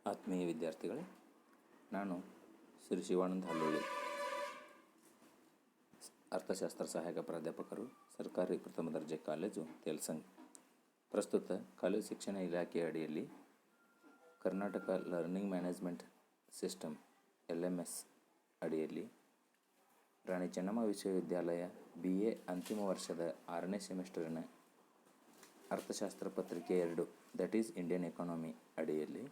ಆತ್ಮೀಯ ವಿದ್ಯಾರ್ಥಿಗಳೇ, ನಾನು ಶ್ರೀ ಶಿವಾನಂದ ಹಲ್ಲೋಳಿ, ಅರ್ಥಶಾಸ್ತ್ರ ಸಹಾಯಕ ಪ್ರಾಧ್ಯಾಪಕರು, ಸರ್ಕಾರಿ ಪ್ರಥಮ ದರ್ಜೆ ಕಾಲೇಜು ತೆಲಸಂಗ್. ಪ್ರಸ್ತುತ ಕಾಲೇಜು ಶಿಕ್ಷಣ ಇಲಾಖೆಯ ಅಡಿಯಲ್ಲಿ Karnataka learning management system LMS ಅಡಿಯಲ್ಲಿ ರಾಣಿ ಚೆನ್ನಮ್ಮ ವಿಶ್ವವಿದ್ಯಾಲಯ BA ಅಂತಿಮ ವರ್ಷದ 6ನೇ ಸೆಮಿಸ್ಟರಿನ ಅರ್ಥಶಾಸ್ತ್ರ ಪತ್ರಿಕೆ 2 ದಟ್ ಈಸ್ ಇಂಡಿಯನ್ ಎಕಾನಮಿ ಅಡಿಯಲ್ಲಿ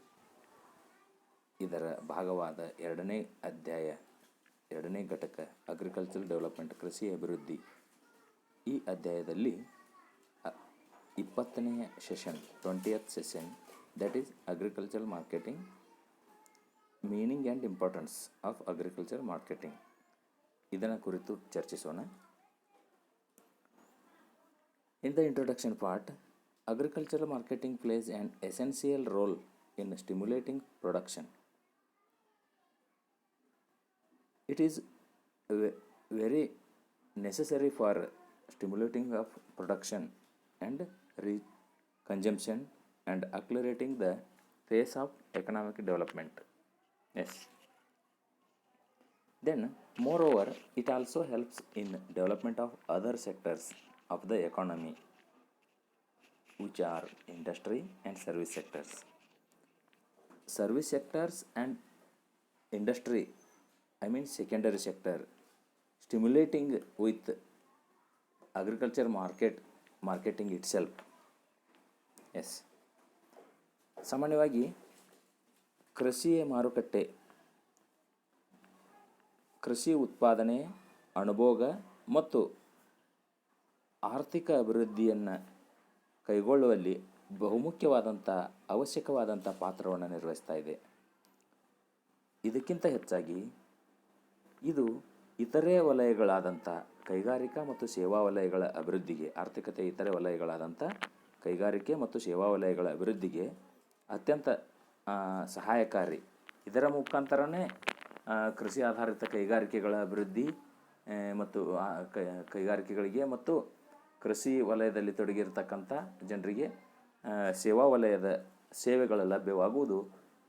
ಇದರ ಭಾಗವಾದ 2ನೇ ಅಧ್ಯಾಯ 2ನೇ ಘಟಕ ಅಗ್ರಿಕಲ್ಚರಲ್ ಡೆವಲಪ್ಮೆಂಟ್, ಕೃಷಿ ಅಭಿವೃದ್ಧಿ. ಈ ಅಧ್ಯಾಯದಲ್ಲಿ 20ನೇ session 20th session that is agricultural marketing, meaning and importance of agriculture marketing ಇದನ್ನು ಕುರಿತು ಚರ್ಚಿಸೋಣ. In the introduction part, agricultural marketing plays an essential role in stimulating production. It is very necessary for stimulating of production and consumption and accelerating the pace of economic development. Yes. Then, moreover, it also helps in development of other sectors of the economy, which are industry and service sectors. Service sectors and industry, I mean secondary sector, stimulating with agriculture marketing itself. Yes. ಸಾಮಾನ್ಯವಾಗಿ ಕೃಷಿಯ ಮಾರುಕಟ್ಟೆ, ಕೃಷಿ ಉತ್ಪಾದನೆ, ಅನುಭೋಗ ಮತ್ತು ಆರ್ಥಿಕ ಅಭಿವೃದ್ಧಿಯನ್ನು ಕೈಗೊಳ್ಳುವಲ್ಲಿ ಬಹುಮುಖ್ಯವಾದಂಥ ಅವಶ್ಯಕವಾದಂಥ ಪಾತ್ರವನ್ನು ನಿರ್ವಹಿಸ್ತಾ ಇದೆ. ಇದಕ್ಕಿಂತ ಹೆಚ್ಚಾಗಿ ಇದು ಇತರೆ ವಲಯಗಳಾದಂಥ ಕೈಗಾರಿಕಾ ಮತ್ತು ಸೇವಾ ವಲಯಗಳ ಅಭಿವೃದ್ಧಿಗೆ, ಆರ್ಥಿಕತೆ ಇತರೆ ವಲಯಗಳಾದಂಥ ಕೈಗಾರಿಕೆ ಮತ್ತು ಸೇವಾ ವಲಯಗಳ ಅಭಿವೃದ್ಧಿಗೆ ಅತ್ಯಂತ ಸಹಾಯಕಾರಿ. ಇದರ ಮುಖಾಂತರನೇ ಕೃಷಿ ಆಧಾರಿತ ಕೈಗಾರಿಕೆಗಳ ಅಭಿವೃದ್ಧಿ ಮತ್ತು ಕೈಗಾರಿಕೆಗಳಿಗೆ ಮತ್ತು ಕೃಷಿ ವಲಯದಲ್ಲಿ ತೊಡಗಿರ್ತಕ್ಕಂಥ ಜನರಿಗೆ ಸೇವಾ ವಲಯದ ಸೇವೆಗಳ ಲಭ್ಯವಾಗುವುದು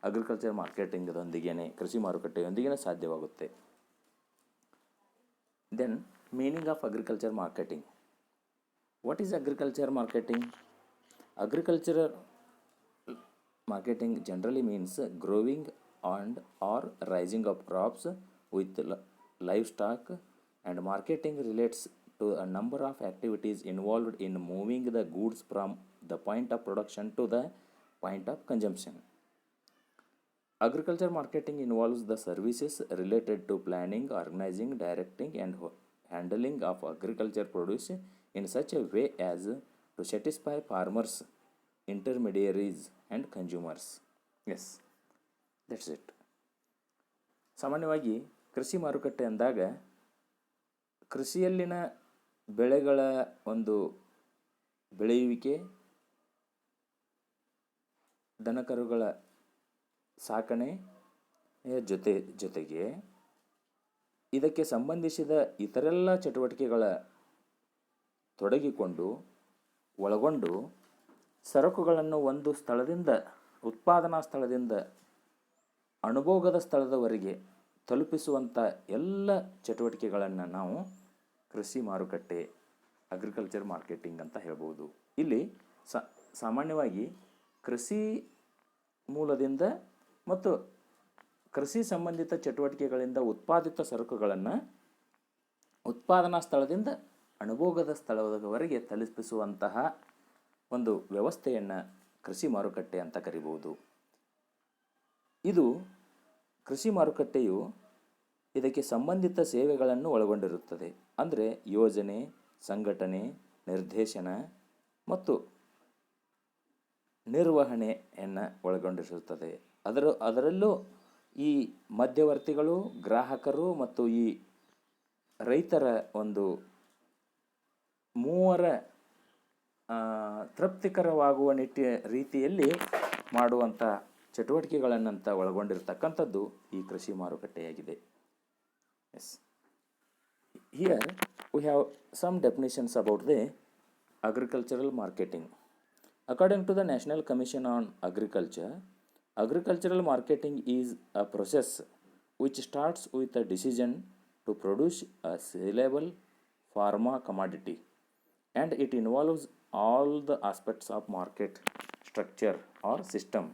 ಅಗ್ರಿಕಲ್ಚರ್ ಮಾರ್ಕೆಟಿಂಗ್ದೊಂದಿಗೇ, ಕೃಷಿ ಮಾರುಕಟ್ಟೆಯೊಂದಿಗೆ ಸಾಧ್ಯವಾಗುತ್ತೆ. Then meaning of agriculture marketing. What is agriculture marketing? Agriculture marketing generally means growing and or raising of crops with livestock, and marketing relates to a number of activities involved in moving the goods from the point of production to the point of consumption. Agriculture marketing involves the services related to planning, organizing, directing and handling of agriculture produce in such a way as to satisfy farmers, intermediaries and consumers. Yes, that's it. ಸಾಮಾನ್ಯವಾಗಿ ಕೃಷಿ ಮಾರುಕಟ್ಟೆ ಅಂದಾಗ ಕೃಷಿಯಲ್ಲಿನ ಬೆಳೆಗಳ ಒಂದು ಬೆಳೆಯುವಿಕೆ, ದನಕರುಗಳ ಸಾಕಣೆ ಜೊತೆಗೆ ಇದಕ್ಕೆ ಸಂಬಂಧಿಸಿದ ಇತರೆಲ್ಲ ಚಟುವಟಿಕೆಗಳ ತೊಡಗಿಕೊಂಡು ಒಳಗೊಂಡು ಸರಕುಗಳನ್ನು ಒಂದು ಸ್ಥಳದಿಂದ, ಉತ್ಪಾದನಾ ಸ್ಥಳದಿಂದ ಅನುಭೋಗದ ಸ್ಥಳದವರೆಗೆ ತಲುಪಿಸುವಂಥ ಎಲ್ಲ ಚಟುವಟಿಕೆಗಳನ್ನು ನಾವು ಕೃಷಿ ಮಾರುಕಟ್ಟೆ, ಅಗ್ರಿಕಲ್ಚರ್ ಮಾರ್ಕೆಟಿಂಗ್ ಅಂತ ಹೇಳ್ಬೋದು. ಇಲ್ಲಿ ಸಾಮಾನ್ಯವಾಗಿ ಕೃಷಿ ಮೂಲದಿಂದ ಮತ್ತು ಕೃಷಿ ಸಂಬಂಧಿತ ಚಟುವಟಿಕೆಗಳಿಂದ ಉತ್ಪಾದಿತ ಸರಕುಗಳನ್ನು ಉತ್ಪಾದನಾ ಸ್ಥಳದಿಂದ ಅನುಭೋಗದ ಸ್ಥಳದವರೆಗೆ ತಲುಪಿಸುವಂತಹ ಒಂದು ವ್ಯವಸ್ಥೆಯನ್ನು ಕೃಷಿ ಮಾರುಕಟ್ಟೆ ಅಂತ ಕರಿಬೋದು. ಇದು ಕೃಷಿ ಮಾರುಕಟ್ಟೆಯು ಇದಕ್ಕೆ ಸಂಬಂಧಿತ ಸೇವೆಗಳನ್ನು ಒಳಗೊಂಡಿರುತ್ತದೆ. ಅಂದರೆ ಯೋಜನೆ, ಸಂಘಟನೆ, ನಿರ್ದೇಶನ ಮತ್ತು ನಿರ್ವಹಣೆಯನ್ನು ಒಳಗೊಂಡಿರುತ್ತದೆ. ಅದರಲ್ಲೂ ಈ ಮಧ್ಯವರ್ತಿಗಳು, ಗ್ರಾಹಕರು ಮತ್ತು ಈ ರೈತರ ಒಂದು ಮೂವರ ತೃಪ್ತಿಕರವಾಗುವ ರೀತಿಯಲ್ಲಿ ಮಾಡುವಂಥ ಚಟುವಟಿಕೆಗಳನ್ನಂತ ಒಳಗೊಂಡಿರ್ತಕ್ಕಂಥದ್ದು ಈ ಕೃಷಿ ಮಾರುಕಟ್ಟೆಯಾಗಿದೆ. Yes, here we have some definitions about the agricultural marketing. According to the National Commission on Agriculture, Agricultural marketing is a process which starts with a decision to produce a sellable pharma commodity, and it involves all the aspects of market structure or system,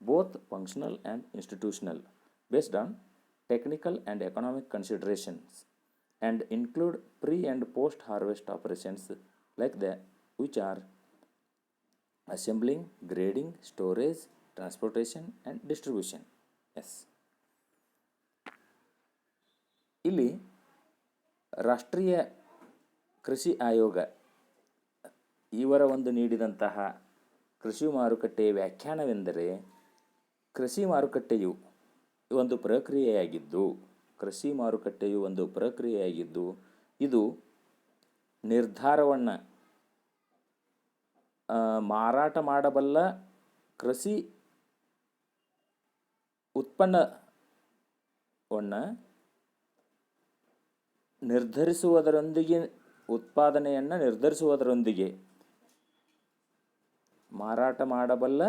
both functional and institutional, based on technical and economic considerations, and include pre and post harvest operations like the which are assembling, grading, storage, transportation and distribution. Yes, ಇಲ್ಲಿ ರಾಷ್ಟ್ರೀಯ ಕೃಷಿ ಆಯೋಗ ಇವರ ಒಂದು ನೀಡಿದಂತಹ ಕೃಷಿ ಮಾರುಕಟ್ಟೆಯ ವ್ಯಾಖ್ಯಾನವೆಂದರೆ, ಕೃಷಿ ಮಾರುಕಟ್ಟೆಯು ಒಂದು ಪ್ರಕ್ರಿಯೆಯಾಗಿದ್ದು ಇದು ನಿರ್ಧಾರವನ್ನು ಮಾರಾಟ ಮಾಡಬಲ್ಲ ಕೃಷಿ ಉತ್ಪನ್ನವನ್ನು ನಿರ್ಧರಿಸುವುದರೊಂದಿಗೆ ಮಾರಾಟ ಮಾಡಬಲ್ಲ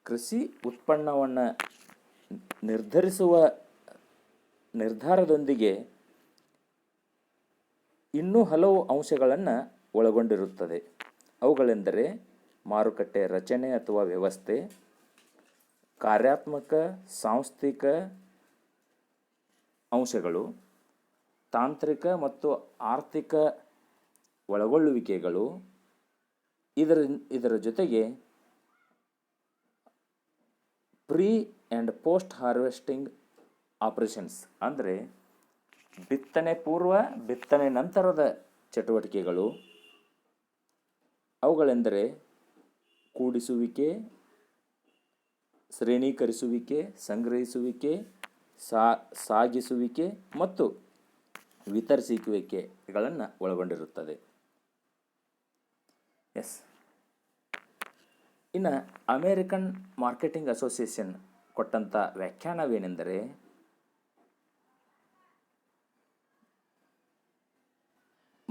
ಕೃಷಿ ಉತ್ಪನ್ನವನ್ನು ನಿರ್ಧರಿಸುವ ನಿರ್ಧಾರದೊಂದಿಗೆ ಇನ್ನೂ ಹಲವು ಅಂಶಗಳನ್ನು ಒಳಗೊಂಡಿರುತ್ತದೆ. ಅವುಗಳೆಂದರೆ ಮಾರುಕಟ್ಟೆ ರಚನೆ ಅಥವಾ ವ್ಯವಸ್ಥೆ, ಕಾರ್ಯಾತ್ಮಕ ಸಾಂಸ್ಥಿಕ ಅಂಶಗಳು, ತಾಂತ್ರಿಕ ಮತ್ತು ಆರ್ಥಿಕ ಒಳಗೊಳ್ಳುವಿಕೆಗಳು, ಇದರ ಜೊತೆಗೆ pre and post harvesting operations ಅಂದರೆ ಬಿತ್ತನೆ ಪೂರ್ವ, ಬಿತ್ತನೆ ನಂತರದ ಚಟುವಟಿಕೆಗಳು. ಅವುಗಳೆಂದರೆ ಕೂಡಿಸುವಿಕೆ, ಶ್ರೇಣೀಕರಿಸುವಿಕೆ, ಸಂಗ್ರಹಿಸುವಿಕೆ, ಸಾಗಿಸುವಿಕೆ ಮತ್ತು ವಿತರಿಸುವಿಕೆಗಳನ್ನು ಒಳಗೊಂಡಿರುತ್ತದೆ. ಎಸ್, ಇನ್ನು ಅಮೇರಿಕನ್ ಮಾರ್ಕೆಟಿಂಗ್ ಅಸೋಸಿಯೇಷನ್ ಕೊಟ್ಟಂಥ ವ್ಯಾಖ್ಯಾನವೇನೆಂದರೆ,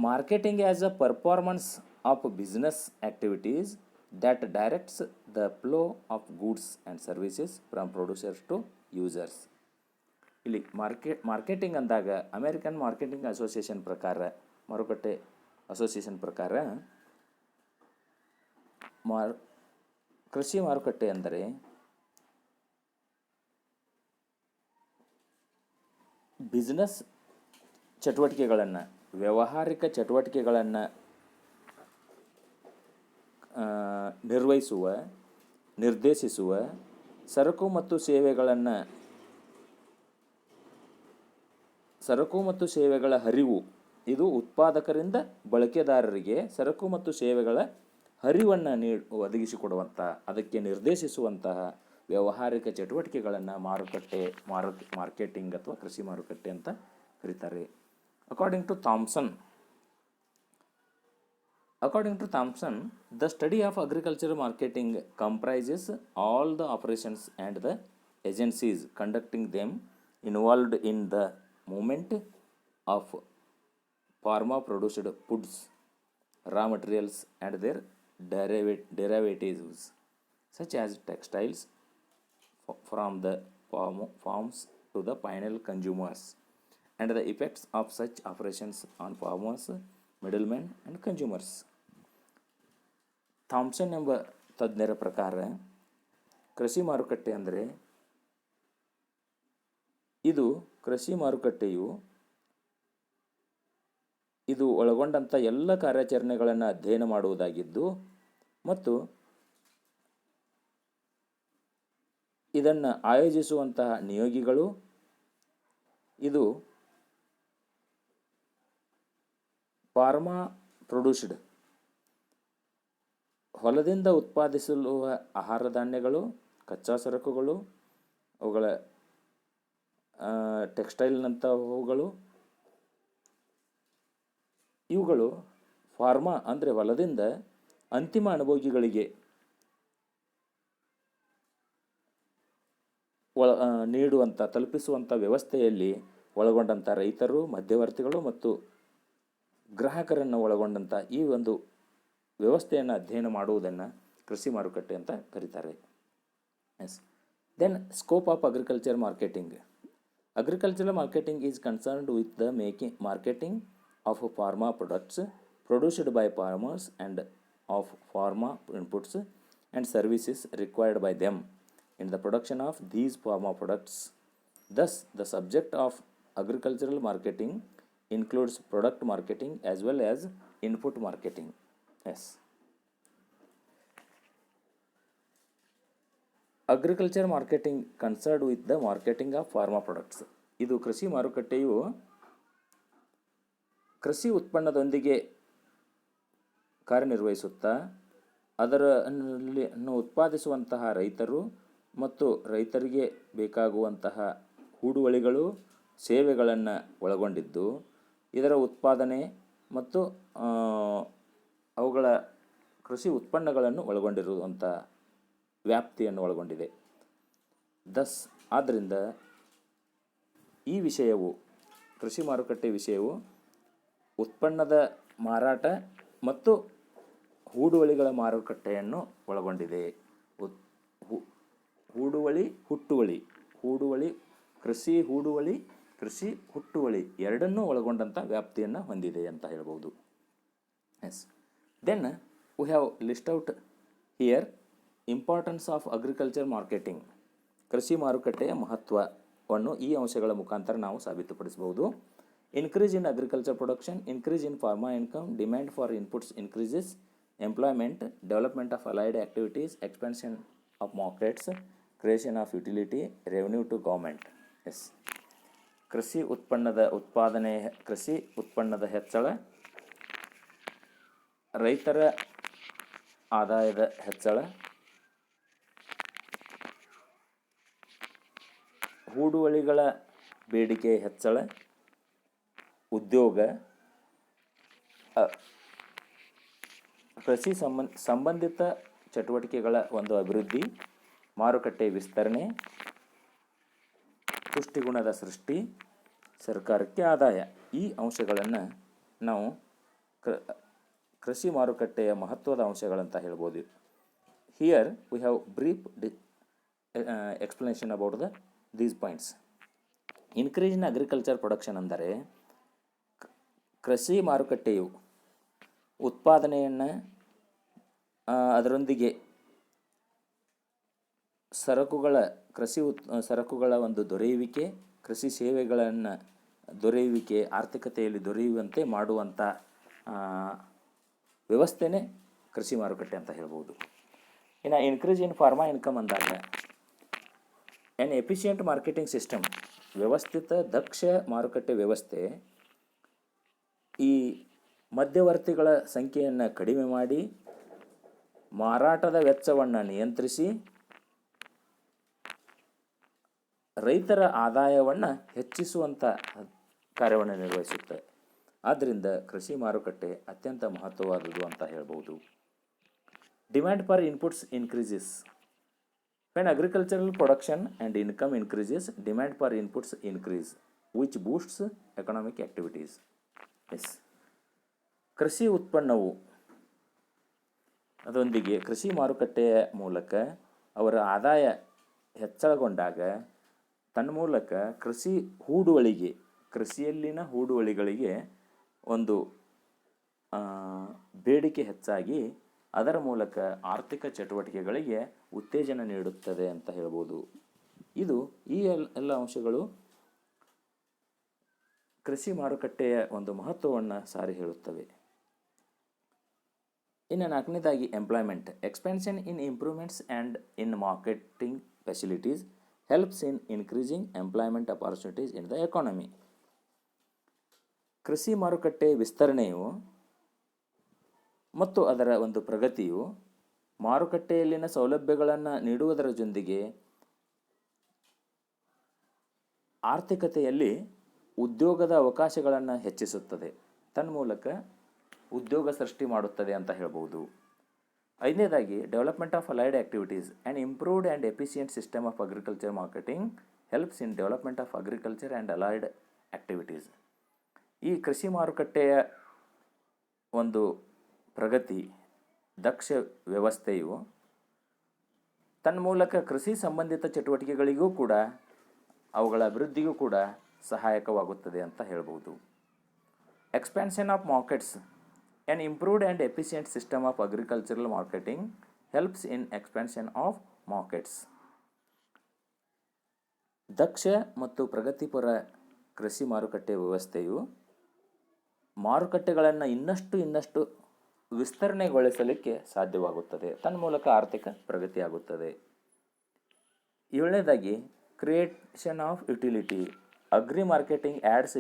marketing as a performance of business activities that directs the flow of goods and services from producers to users. ಇಲ್ಲಿ ಮಾರ್ಕೆಟಿಂಗ್ ಅಂದಾಗ ಅಮೇರಿಕನ್ ಮಾರ್ಕೆಟಿಂಗ್ ಅಸೋಸಿಯೇಷನ್ ಪ್ರಕಾರ, ಮಾರುಕಟ್ಟೆ ಅಸೋಸಿಯೇಷನ್ ಪ್ರಕಾರ ಕೃಷಿ ಮಾರುಕಟ್ಟೆ ಅಂದರೆ ಬಿಸ್ನೆಸ್ ಚಟುವಟಿಕೆಗಳನ್ನು, ವ್ಯಾವಹಾರಿಕ ಚಟುವಟಿಕೆಗಳನ್ನು ನಿರ್ವಹಿಸುವ, ನಿರ್ದೇಶಿಸುವ, ಸರಕು ಮತ್ತು ಸೇವೆಗಳ ಹರಿವು, ಇದು ಉತ್ಪಾದಕರಿಂದ ಬಳಕೆದಾರರಿಗೆ ಸರಕು ಮತ್ತು ಸೇವೆಗಳ ಹರಿವನ್ನು ಒದಗಿಸಿಕೊಡುವಂಥ, ಅದಕ್ಕೆ ನಿರ್ದೇಶಿಸುವಂತಹ ವ್ಯಾವಹಾರಿಕ ಚಟುವಟಿಕೆಗಳನ್ನು ಮಾರ್ಕೆಟಿಂಗ್ ಅಥವಾ ಕೃಷಿ ಮಾರುಕಟ್ಟೆ ಅಂತ ಕರೀತಾರೆ. According to Thompson, the study of agricultural marketing comprises all the operations and the agencies conducting them involved in the movement of farmer-produced foods, raw materials and their derivatives, such as textiles, from the farms to the final consumers, and the effects of such operations on farmers, middlemen and consumers. Thomson ಎಂಬ ತಜ್ಞರ ಪ್ರಕಾರ ಕೃಷಿ ಮಾರುಕಟ್ಟೆ ಅಂದರೆ, ಕೃಷಿ ಮಾರುಕಟ್ಟೆಯು ಇದು ಒಳಗೊಂಡಂಥ ಎಲ್ಲ ಕಾರ್ಯಾಚರಣೆಗಳನ್ನು ಅಧ್ಯಯನ ಮಾಡುವುದಾಗಿದ್ದು ಮತ್ತು ಇದನ್ನು ಆಯೋಜಿಸುವಂತಹ ನಿಯೋಗಿಗಳು, ಇದು ಫಾರ್ಮಾ ಪ್ರೊಡ್ಯೂಸ್ಡ್ ಹೊಲದಿಂದ ಉತ್ಪಾದಿಸುವ ಆಹಾರ ಧಾನ್ಯಗಳು, ಕಚ್ಚಾ ಸರಕುಗಳು, ಅವುಗಳ ಟೆಕ್ಸ್ಟೈಲ್ನಂಥವುಗಳು, ಇವುಗಳು ಫಾರ್ಮಾ ಅಂದರೆ ಹೊಲದಿಂದ ಅಂತಿಮ ಅನುಭೋಗಿಗಳಿಗೆ ತಲುಪಿಸುವಂಥ ವ್ಯವಸ್ಥೆಯಲ್ಲಿ ಒಳಗೊಂಡಂಥ ರೈತರು, ಮಧ್ಯವರ್ತಿಗಳು ಮತ್ತು ಗ್ರಾಹಕರನ್ನು ಒಳಗೊಂಡಂಥ ಈ ಒಂದು ವ್ಯವಸ್ಥೆಯನ್ನು ಅಧ್ಯಯನ ಮಾಡುವುದನ್ನು ಕೃಷಿ ಮಾರುಕಟ್ಟೆ ಅಂತ ಕರೀತಾರೆ. S. Then scope of agriculture marketing. Agricultural marketing is concerned with the marketing of pharma products produced by farmers and of pharma inputs and services required by them in the production of these pharma products. Thus, the subject of agricultural marketing includes product marketing as well as input marketing. Yes. Agriculture marketing concerned with the marketing of pharma products. ಇದು ಕೃಷಿ ಮಾರುಕಟ್ಟೆಯು ಕೃಷಿ ಉತ್ಪನ್ನದೊಂದಿಗೆ ಕಾರ್ಯನಿರ್ವಹಿಸುತ್ತಾ ಅದರಲ್ಲಿ ಉತ್ಪಾದಿಸುವಂತಹ ರೈತರು ಮತ್ತು ರೈತರಿಗೆ ಬೇಕಾಗುವಂತಹ ಹೂಡುವಳಿಗಳು ಸೇವೆಗಳನ್ನು ಒಳಗೊಂಡಿದ್ದು ಇದರ ಉತ್ಪಾದನೆ ಮತ್ತು ಅವುಗಳ ಕೃಷಿ ಉತ್ಪನ್ನಗಳನ್ನು ಒಳಗೊಂಡಿರುವಂಥ ವ್ಯಾಪ್ತಿಯನ್ನು ಒಳಗೊಂಡಿದೆ. ದಸ್ ಆದ್ದರಿಂದ ಈ ವಿಷಯವು ಕೃಷಿ ಮಾರುಕಟ್ಟೆ ವಿಷಯವು ಉತ್ಪನ್ನದ ಮಾರಾಟ ಮತ್ತು ಹೂಡುವಳಿಗಳ ಮಾರುಕಟ್ಟೆಯನ್ನು ಒಳಗೊಂಡಿದೆ. ಹೂಡುವಳಿ ಕೃಷಿ ಹುಟ್ಟುವಳಿ ಎರಡನ್ನೂ ಒಳಗೊಂಡಂಥ ವ್ಯಾಪ್ತಿಯನ್ನು ಹೊಂದಿದೆ ಅಂತ ಹೇಳ್ಬೋದು. Yes. Then we have list out here importance of agriculture marketing. ಕೃಷಿ ಮಾರುಕಟ್ಟೆಯ ಮಹತ್ವವನ್ನು ಈ ಅಂಶಗಳ ಮುಖಾಂತರ ನಾವು ಸಾಬೀತುಪಡಿಸಬಹುದು. Increase in agriculture production, increase in farmer income, demand for inputs increases, employment, development of allied activities, expansion of markets, creation of utility, revenue to government. Yes. ಕೃಷಿ ಉತ್ಪನ್ನದ ಹೆಚ್ಚಳ, ರೈತರ ಆದಾಯದ ಹೆಚ್ಚಳ, ಹೂಡುವಳಿಗಳ ಬೇಡಿಕೆ ಹೆಚ್ಚಳ, ಉದ್ಯೋಗ, ಕೃಷಿ ಸಂಬಂಧಿತ ಚಟುವಟಿಕೆಗಳ ಒಂದು ಅಭಿವೃದ್ಧಿ, ಮಾರುಕಟ್ಟೆ ವಿಸ್ತರಣೆ, ಪುಷ್ಟಿಗುಣದ ಸೃಷ್ಟಿ, ಸರ್ಕಾರಕ್ಕೆ ಆದಾಯ. ಈ ಅಂಶಗಳನ್ನು ನಾವು ಕೃಷಿ ಮಾರುಕಟ್ಟೆಯ ಮಹತ್ವದ ಅಂಶಗಳಂತ ಹೇಳ್ಬೋದು. Here we have brief explanation about these points. Increase in agriculture production ಅಂದರೆ ಕೃಷಿ ಮಾರುಕಟ್ಟೆಯು ಉತ್ಪಾದನೆಯನ್ನು ಅದರೊಂದಿಗೆ ಸರಕುಗಳ ಒಂದು ದೊರೆಯುವಿಕೆ, ಕೃಷಿ ಸೇವೆಗಳನ್ನು ದೊರೆಯುವಿಕೆ, ಆರ್ಥಿಕತೆಯಲ್ಲಿ ದೊರೆಯುವಂತೆ ಮಾಡುವಂಥ ವ್ಯವಸ್ಥೆನೇ ಕೃಷಿ ಮಾರುಕಟ್ಟೆ ಅಂತ ಹೇಳ್ಬೋದು. ಇನ್ನು ಇನ್ಕ್ರೀಸ್ ಇನ್ ಫಾರ್ಮಾ ಇನ್ಕಮ್ ಅಂದಾಗ ಎನ್ ಎಫಿಷಿಯಂಟ್ ಮಾರ್ಕೆಟಿಂಗ್ ಸಿಸ್ಟಮ್, ವ್ಯವಸ್ಥಿತ ದಕ್ಷ ಮಾರುಕಟ್ಟೆ ವ್ಯವಸ್ಥೆ ಈ ಮಧ್ಯವರ್ತಿಗಳ ಸಂಖ್ಯೆಯನ್ನು ಕಡಿಮೆ ಮಾಡಿ ಮಾರಾಟದ ವೆಚ್ಚವನ್ನು ನಿಯಂತ್ರಿಸಿ ರೈತರ ಆದಾಯವನ್ನು ಹೆಚ್ಚಿಸುವಂಥ ಕಾರ್ಯವನ್ನು ನಿರ್ವಹಿಸುತ್ತೆ. ಆದ್ದರಿಂದ ಕೃಷಿ ಮಾರುಕಟ್ಟೆ ಅತ್ಯಂತ ಮಹತ್ವವಾದುದು ಅಂತ ಹೇಳ್ಬೋದು. Demand for inputs increases. When agricultural production and income increases, demand for inputs increase which boosts economic activities. ಎಸ್. ಕೃಷಿ ಉತ್ಪನ್ನವು ಅದರೊಂದಿಗೆ ಕೃಷಿ ಮಾರುಕಟ್ಟೆಯ ಮೂಲಕ ಅವರ ಆದಾಯ ಹೆಚ್ಚಳಗೊಂಡಾಗ ತನ್ಮೂಲಕ ಕೃಷಿಯಲ್ಲಿನ ಹೂಡುವಳಿಗಳಿಗೆ ಒಂದು ಬೇಡಿಕೆ ಹೆಚ್ಚಾಗಿ ಅದರ ಮೂಲಕ ಆರ್ಥಿಕ ಚಟುವಟಿಕೆಗಳಿಗೆ ಉತ್ತೇಜನ ನೀಡುತ್ತದೆ ಅಂತ ಹೇಳ್ಬೋದು. ಈ ಎಲ್ಲ ಅಂಶಗಳು ಕೃಷಿ ಮಾರುಕಟ್ಟೆಯ ಒಂದು ಮಹತ್ವವನ್ನು ಸಾರಿ ಹೇಳುತ್ತವೆ. ಇನ್ನು ನಾಲ್ಕನೇದಾಗಿ employment. Expansion in improvements and in marketing facilities helps in increasing employment opportunities in the economy. ಕೃಷಿ ಮಾರುಕಟ್ಟೆ ವಿಸ್ತರಣೆಯು ಮತ್ತು ಅದರ ಒಂದು ಪ್ರಗತಿಯು ಮಾರುಕಟ್ಟೆಯಲ್ಲಿನ ಸೌಲಭ್ಯಗಳನ್ನು ನೀಡುವುದರ ಜೊತೆಗೆ ಆರ್ಥಿಕತೆಯಲ್ಲಿ ಉದ್ಯೋಗದ ಅವಕಾಶಗಳನ್ನು ಹೆಚ್ಚಿಸುತ್ತದೆ, ತನ್ಮೂಲಕ ಉದ್ಯೋಗ ಸೃಷ್ಟಿ ಮಾಡುತ್ತದೆ ಅಂತ ಹೇಳ್ಬೋದು. ಐದನೇದಾಗಿ development of allied activities. And improved and efficient system of agriculture marketing helps in development of agriculture and allied activities. ಈ ಕೃಷಿ ಮಾರುಕಟ್ಟೆಯ ಒಂದು ಪ್ರಗತಿ, ದಕ್ಷ ವ್ಯವಸ್ಥೆಯು ತನ್ಮೂಲಕ ಕೃಷಿ ಸಂಬಂಧಿತ ಚಟುವಟಿಕೆಗಳಿಗೂ ಕೂಡ ಅವುಗಳ ಅಭಿವೃದ್ಧಿಗೂ ಕೂಡ ಸಹಾಯಕವಾಗುತ್ತದೆ ಅಂತ ಹೇಳ್ಬೋದು. Expansion of markets. An improved and efficient system of agricultural marketing helps in expansion of markets. ದಕ್ಷ ಮತ್ತು ಪ್ರಗತಿಪರ ಕೃಷಿ ಮಾರುಕಟ್ಟೆ ವ್ಯವಸ್ಥೆಯು ಮಾರುಕಟ್ಟೆಗಳನ್ನು ಇನ್ನಷ್ಟು ವಿಸ್ತರಣೆಗೊಳಿಸಲಿಕ್ಕೆ ಸಾಧ್ಯವಾಗುತ್ತದೆ. ತನ್ಮೂಲಕ ಆರ್ಥಿಕ ಪ್ರಗತಿಯಾಗುತ್ತದೆ. 7ನೇದಾಗಿ creation of utility. Agri marketing adds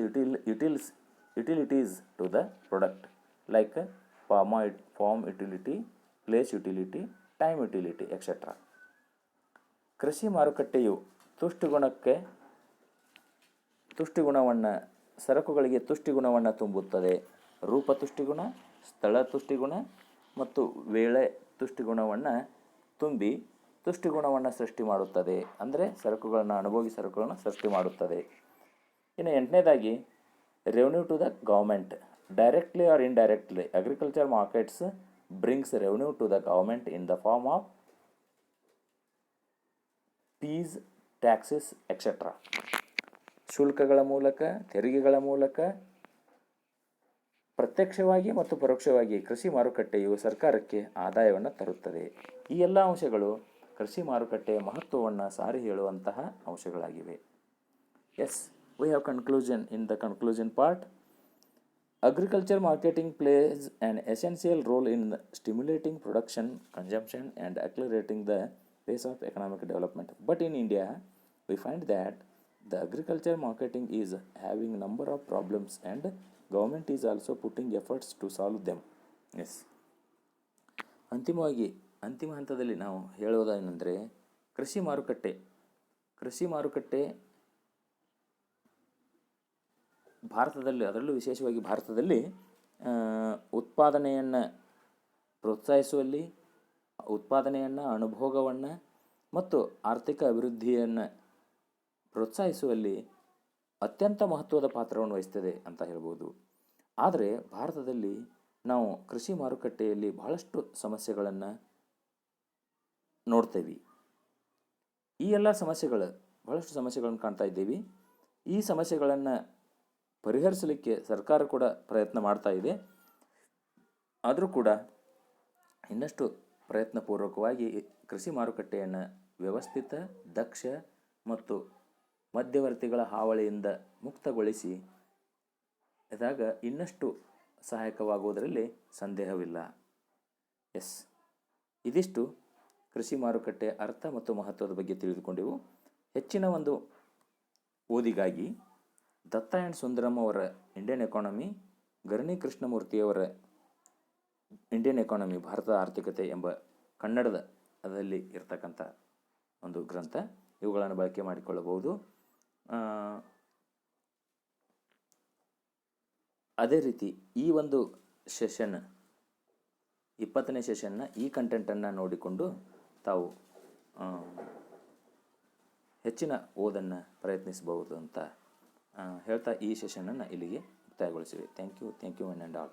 utilities to the product like farm utility, place utility, time utility, etc. ಕೃಷಿ ಮಾರುಕಟ್ಟೆಯು ತುಷ್ಟಿಗುಣವನ್ನು ಸರಕುಗಳಿಗೆ ತುಷ್ಟಿಗುಣವನ್ನು ತುಂಬುತ್ತದೆ. ರೂಪ ತುಷ್ಟಿಗುಣ, ಸ್ಥಳ ತುಷ್ಟಿಗುಣ ಮತ್ತು ವೇಳೆ ತುಷ್ಟಿಗುಣವನ್ನು ತುಂಬಿ ತುಷ್ಟಿಗುಣವನ್ನು ಸೃಷ್ಟಿ ಮಾಡುತ್ತದೆ. ಅಂದರೆ ಅನುಭೋಗಿ ಸರಕುಗಳನ್ನು ಸೃಷ್ಟಿ ಮಾಡುತ್ತದೆ. ಇನ್ನು 8ನೇದಾಗಿ revenue to the government. Directly or indirectly, agriculture markets brings revenue to the government in the form of fees, taxes, etc. ಶುಲ್ಕಗಳ ಮೂಲಕ, ತೆರಿಗೆಗಳ ಮೂಲಕ ಪ್ರತ್ಯಕ್ಷವಾಗಿ ಮತ್ತು ಪರೋಕ್ಷವಾಗಿ ಕೃಷಿ ಮಾರುಕಟ್ಟೆಯು ಸರ್ಕಾರಕ್ಕೆ ಆದಾಯವನ್ನು ತರುತ್ತದೆ. ಈ ಎಲ್ಲ ಅಂಶಗಳು ಕೃಷಿ ಮಾರುಕಟ್ಟೆಯ ಮಹತ್ವವನ್ನು ಸಾರಿ ಹೇಳುವಂತಹ ಅಂಶಗಳಾಗಿವೆ. Yes, we have conclusion. In the conclusion part, agriculture marketing plays an essential role in stimulating production, consumption, and accelerating the pace of economic development. But in India, we find that the agriculture marketing is having a number of problems and government is also putting efforts to solve them. Yes. ಅಂತಿಮ ಹಂತದಲ್ಲಿ ನಾವು ಹೇಳೋದೇನೆಂದರೆ, ಕೃಷಿ ಮಾರುಕಟ್ಟೆ ಭಾರತದಲ್ಲಿ, ಅದರಲ್ಲೂ ವಿಶೇಷವಾಗಿ ಭಾರತದಲ್ಲಿ ಉತ್ಪಾದನೆಯನ್ನು ಪ್ರೋತ್ಸಾಹಿಸುವಲ್ಲಿ, ಉತ್ಪಾದನೆಯನ್ನು, ಅನುಭೋಗವನ್ನು ಮತ್ತು ಆರ್ಥಿಕ ಅಭಿವೃದ್ಧಿಯನ್ನು ಪ್ರೋತ್ಸಾಹಿಸುವಲ್ಲಿ ಅತ್ಯಂತ ಮಹತ್ವದ ಪಾತ್ರವನ್ನು ವಹಿಸ್ತದೆ ಅಂತ ಹೇಳ್ಬೋದು. ಆದರೆ ಭಾರತದಲ್ಲಿ ನಾವು ಕೃಷಿ ಮಾರುಕಟ್ಟೆಯಲ್ಲಿ ಬಹಳಷ್ಟು ಸಮಸ್ಯೆಗಳನ್ನು ನೋಡ್ತೇವೆ. ಬಹಳಷ್ಟು ಸಮಸ್ಯೆಗಳನ್ನು ಕಾಣ್ತಾ ಇದ್ದೀವಿ. ಈ ಸಮಸ್ಯೆಗಳನ್ನು ಪರಿಹರಿಸಲಿಕ್ಕೆ ಸರ್ಕಾರ ಕೂಡ ಪ್ರಯತ್ನ ಮಾಡ್ತಾ ಇದೆ. ಆದರೂ ಕೂಡ ಇನ್ನಷ್ಟು ಪ್ರಯತ್ನಪೂರ್ವಕವಾಗಿ ಕೃಷಿ ಮಾರುಕಟ್ಟೆಯನ್ನು ವ್ಯವಸ್ಥಿತ, ದಕ್ಷ ಮತ್ತು ಮಧ್ಯವರ್ತಿಗಳ ಹಾವಳಿಯಿಂದ ಮುಕ್ತಗೊಳಿಸಿ ಇದಾಗ ಇನ್ನಷ್ಟು ಸಹಾಯಕವಾಗುವುದರಲ್ಲಿ ಸಂದೇಹವಿಲ್ಲ. ಎಸ್, ಇದಿಷ್ಟು ಕೃಷಿ ಮಾರುಕಟ್ಟೆಯ ಅರ್ಥ ಮತ್ತು ಮಹತ್ವದ ಬಗ್ಗೆ ತಿಳಿದುಕೊಂಡೆವು. ಹೆಚ್ಚಿನ ಒಂದು ಓದಿಗಾಗಿ ದತ್ತ ಆ್ಯಂಡ್ ಸುಂದರಂ ಅವರ ಇಂಡಿಯನ್ ಎಕಾನಮಿ, ಗರಣಿ ಕೃಷ್ಣಮೂರ್ತಿಯವರ ಇಂಡಿಯನ್ ಎಕಾನಮಿ, ಭಾರತದ ಆರ್ಥಿಕತೆ ಎಂಬ ಕನ್ನಡದಲ್ಲಿ ಇರತಕ್ಕಂಥ ಒಂದು ಗ್ರಂಥ, ಇವುಗಳನ್ನು ಬಳಕೆ ಮಾಡಿಕೊಳ್ಳಬಹುದು. ಅದೇ ರೀತಿ ಈ ಒಂದು ಸೆಷನ್ 20ನೇ ಸೆಷನ್ನ ಈ ಕಂಟೆಂಟನ್ನು ನೋಡಿಕೊಂಡು ತಾವು ಹೆಚ್ಚಿನ ಓದನ್ನು ಪ್ರಯತ್ನಿಸಬಹುದು ಅಂತ ಹೇಳ್ತಾ ಈ ಸೆಷನನ್ನು ಇಲ್ಲಿಗೆ ಮುಕ್ತಾಯಗೊಳಿಸಿವೆ. Thank you one and all.